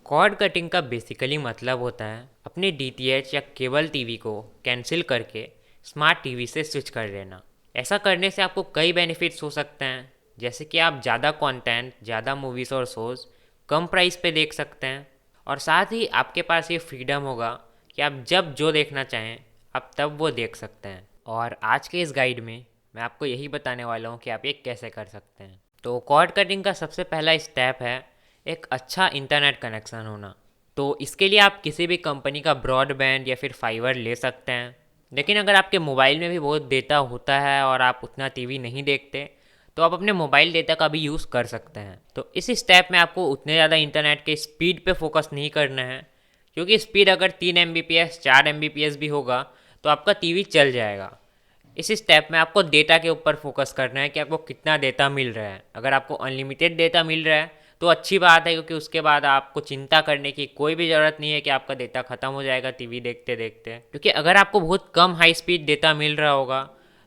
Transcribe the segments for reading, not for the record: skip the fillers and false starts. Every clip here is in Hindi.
कॉर्ड कटिंग का बेसिकली मतलब होता है अपने डीटीएच या केबल टीवी को कैंसिल करके स्मार्ट टीवी से स्विच कर लेना। ऐसा करने से आपको कई बेनिफिट्स हो सकते हैं, जैसे कि आप ज़्यादा कंटेंट, ज़्यादा मूवीज़ और शोज़ कम प्राइस पे देख सकते हैं। और साथ ही आपके पास ये फ्रीडम होगा कि आप जब जो देखना चाहें आप तब वो देख सकते हैं। और आज के इस गाइड में मैं आपको यही बताने वाला हूँ कि आप ये कैसे कर सकते हैं। तो कॉर्ड कटिंग का सबसे पहला स्टेप है एक अच्छा इंटरनेट कनेक्शन होना। तो इसके लिए आप किसी भी कंपनी का ब्रॉडबैंड या फिर फाइबर ले सकते हैं। लेकिन अगर आपके मोबाइल में भी बहुत डेटा होता है और आप उतना टीवी नहीं देखते, तो आप अपने मोबाइल डेटा का भी यूज़ कर सकते हैं। तो इस स्टेप में आपको उतने ज़्यादा इंटरनेट के स्पीड पे फोकस नहीं करना है, क्योंकि स्पीड अगर 3 Mbps 4 Mbps भी होगा तो आपका टीवी चल जाएगा। इस स्टेप में आपको डेटा के ऊपर फोकस करना है कि आपको कितना डेटा मिल रहा है। अगर आपको अनलिमिटेड डेटा मिल रहा है तो अच्छी बात है, क्योंकि उसके बाद आपको चिंता करने की कोई भी ज़रूरत नहीं है कि आपका डेटा ख़त्म हो जाएगा टीवी देखते देखते। क्योंकि अगर आपको बहुत कम हाई स्पीड डेटा मिल रहा होगा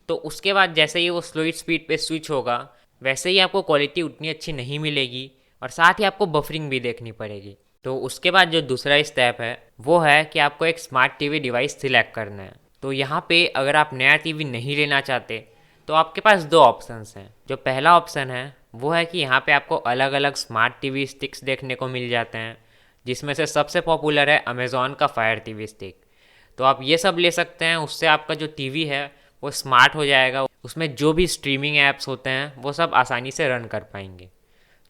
तो उसके बाद जैसे ही वो स्लो स्पीड पे स्विच होगा वैसे ही आपको क्वालिटी उतनी अच्छी नहीं मिलेगी और साथ ही आपको बफरिंग भी देखनी पड़ेगी। तो उसके बाद जो दूसरा स्टेप है वो है कि आपको एक स्मार्ट टीवी डिवाइस सिलेक्ट करना है। तो यहाँ पे अगर आप नया टीवी नहीं लेना चाहते तो आपके पास दो ऑप्शंस हैं। जो पहला ऑप्शन है वो है कि यहाँ पे आपको अलग अलग स्मार्ट टीवी स्टिक्स देखने को मिल जाते हैं, जिसमें से सबसे पॉपुलर है अमेज़ॉन का फायर टीवी स्टिक। तो आप ये सब ले सकते हैं, उससे आपका जो टीवी है वो स्मार्ट हो जाएगा। उसमें जो भी स्ट्रीमिंग ऐप्स होते हैं वो सब आसानी से रन कर पाएंगे।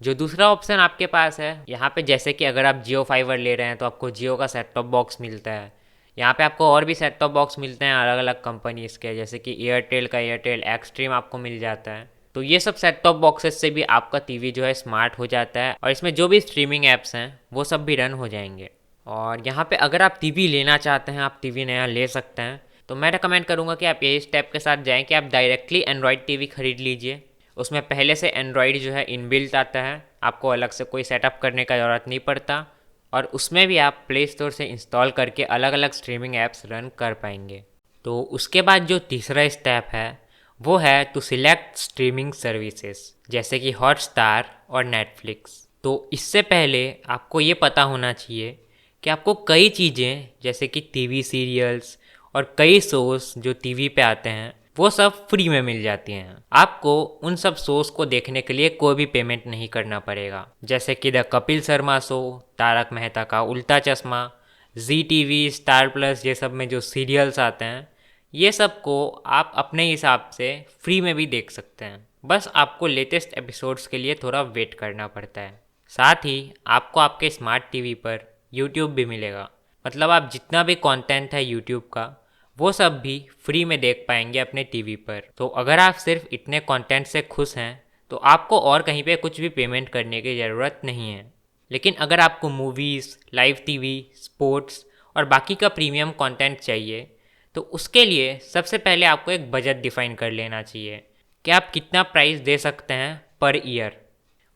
जो दूसरा ऑप्शन आपके पास है, यहाँ पे जैसे कि अगर आप जियो फाइबर ले रहे हैं तो आपको जियो का सेट टॉप बॉक्स मिलता है। यहाँ पे आपको और भी सेट टॉप बॉक्स मिलते हैं अलग अलग कंपनीज के, जैसे कि एयरटेल का एयरटेल एक्सट्रीम आपको मिल जाता है। तो ये सब सेट टॉप बॉक्सेस से भी आपका टीवी जो है स्मार्ट हो जाता है और इसमें जो भी स्ट्रीमिंग ऐप्स हैं वो सब भी रन हो जाएंगे। और यहाँ पे अगर आप टीवी लेना चाहते हैं, आप टीवी नया ले सकते हैं, तो मैं रेकमेंड करूँगा कि आप ये स्टेप के साथ जाएँ कि आप डायरेक्टली एंड्रॉयड टीवी खरीद लीजिए। उसमें पहले से एंड्रॉयड जो है इनबिल्ट आता है, आपको अलग से कोई सेटअप करने का ज़रूरत नहीं पड़ता। और उसमें भी आप प्ले स्टोर से इंस्टॉल करके अलग अलग स्ट्रीमिंग ऐप्स रन कर पाएंगे। तो उसके बाद जो तीसरा स्टेप है वो है टू सिलेक्ट स्ट्रीमिंग सर्विसेज, जैसे कि हॉटस्टार और नेटफ्लिक्स। तो इससे पहले आपको ये पता होना चाहिए कि आपको कई चीज़ें जैसे कि टीवी सीरियल्स और कई शोज़ जो टीवी पे आते हैं वो सब फ्री में मिल जाती हैं। आपको उन सब शोज़ को देखने के लिए कोई भी पेमेंट नहीं करना पड़ेगा, जैसे कि द कपिल शर्मा शो, तारक मेहता का उल्टा चश्मा, जी टीवी, स्टार प्लस, ये सब में जो सीरियल्स आते हैं ये सब को आप अपने हिसाब से फ्री में भी देख सकते हैं। बस आपको लेटेस्ट एपिसोड्स के लिए थोड़ा वेट करना पड़ता है। साथ ही आपको आपके स्मार्ट टीवी पर यूट्यूब भी मिलेगा, मतलब आप जितना भी कंटेंट है यूट्यूब का वो सब भी फ्री में देख पाएंगे अपने टीवी पर। तो अगर आप सिर्फ इतने कंटेंट से खुश हैं तो आपको और कहीं पे कुछ भी पेमेंट करने की ज़रूरत नहीं है। लेकिन अगर आपको मूवीज़, लाइव टीवी, स्पोर्ट्स और बाकी का प्रीमियम कंटेंट चाहिए तो उसके लिए सबसे पहले आपको एक बजट डिफ़ाइन कर लेना चाहिए कि आप कितना प्राइस दे सकते हैं पर ईयर।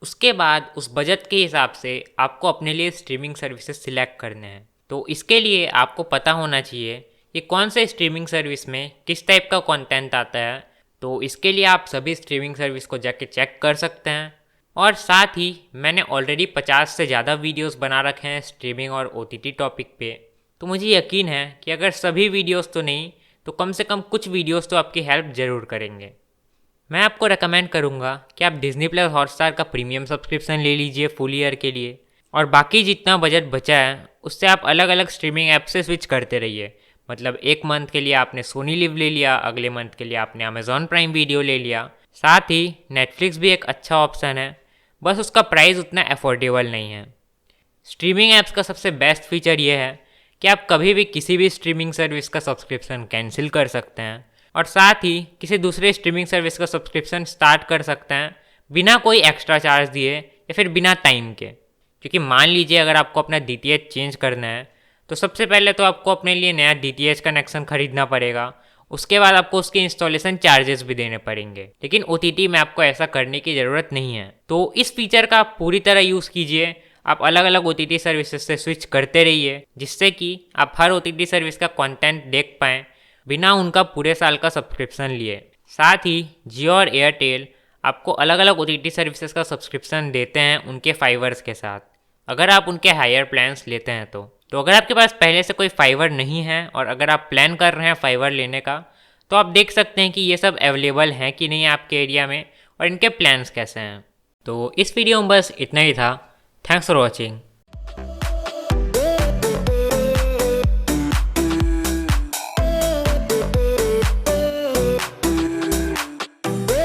उसके बाद उस बजट के हिसाब से आपको अपने लिए स्ट्रीमिंग सर्विसेज सिलेक्ट करने हैं। तो इसके लिए आपको पता होना चाहिए कि कौन से स्ट्रीमिंग सर्विस में किस टाइप का कंटेंट आता है। तो इसके लिए आप सभी स्ट्रीमिंग सर्विस को जाके चेक कर सकते हैं। और साथ ही मैंने ऑलरेडी 50 से ज़्यादा वीडियोस बना रखे हैं स्ट्रीमिंग और ओटीटी टॉपिक पे। तो मुझे यकीन है कि अगर सभी वीडियोस तो नहीं तो कम से कम कुछ वीडियोस तो आपकी हेल्प ज़रूर करेंगे। मैं आपको रेकमेंड करूँगा कि आप डिज्नी प्लस हॉटस्टार का प्रीमियम सब्सक्रिप्शन ले लीजिए फुल ईयर के लिए, और बाकी जितना बजट बचा है उससे आप अलग अलग स्ट्रीमिंग ऐप से स्विच करते रहिए। मतलब एक मंथ के लिए आपने सोनी लिव ले लिया, अगले मंथ के लिए आपने अमेज़ॉन प्राइम वीडियो ले लिया। साथ ही नेटफ्लिक्स भी एक अच्छा ऑप्शन है, बस उसका प्राइस उतना अफोर्डेबल नहीं है। स्ट्रीमिंग ऐप्स का सबसे बेस्ट फीचर ये है कि आप कभी भी किसी भी स्ट्रीमिंग सर्विस का सब्सक्रिप्शन कैंसिल कर सकते हैं और साथ ही किसी दूसरे स्ट्रीमिंग सर्विस का सब्सक्रिप्शन स्टार्ट कर सकते हैं बिना कोई एक्स्ट्रा चार्ज दिए या फिर बिना टाइम के। क्योंकि मान लीजिए अगर आपको अपना डीटीएच चेंज करना है तो सबसे पहले तो आपको अपने लिए नया डीटीएच कनेक्शन खरीदना पड़ेगा, उसके बाद आपको उसके इंस्टॉलेशन चार्जेस भी देने पड़ेंगे। लेकिन ओटीटी में आपको ऐसा करने की ज़रूरत नहीं है। तो इस फीचर का आप पूरी तरह यूज़ कीजिए, आप अलग अलग ओटीटी सर्विसेज से स्विच करते रहिए, जिससे कि आप हर ओटीटी सर्विस का कंटेंट देख पाएँ बिना उनका पूरे साल का सब्सक्रिप्शन लिए। साथ ही जियो और एयरटेल आपको अलग अलग ओटीटी सर्विसेज का सब्सक्रिप्शन देते हैं उनके फाइबर्स के साथ। अगर आप उनके हायर प्लान्स लेते हैं तो अगर आपके पास पहले से कोई फाइबर नहीं है और अगर आप प्लान कर रहे हैं फाइबर लेने का, तो आप देख सकते हैं कि ये सब अवेलेबल हैं कि नहीं आपके एरिया में और इनके प्लान्स कैसे हैं। तो इस वीडियो में बस इतना ही था। Thanks for watching.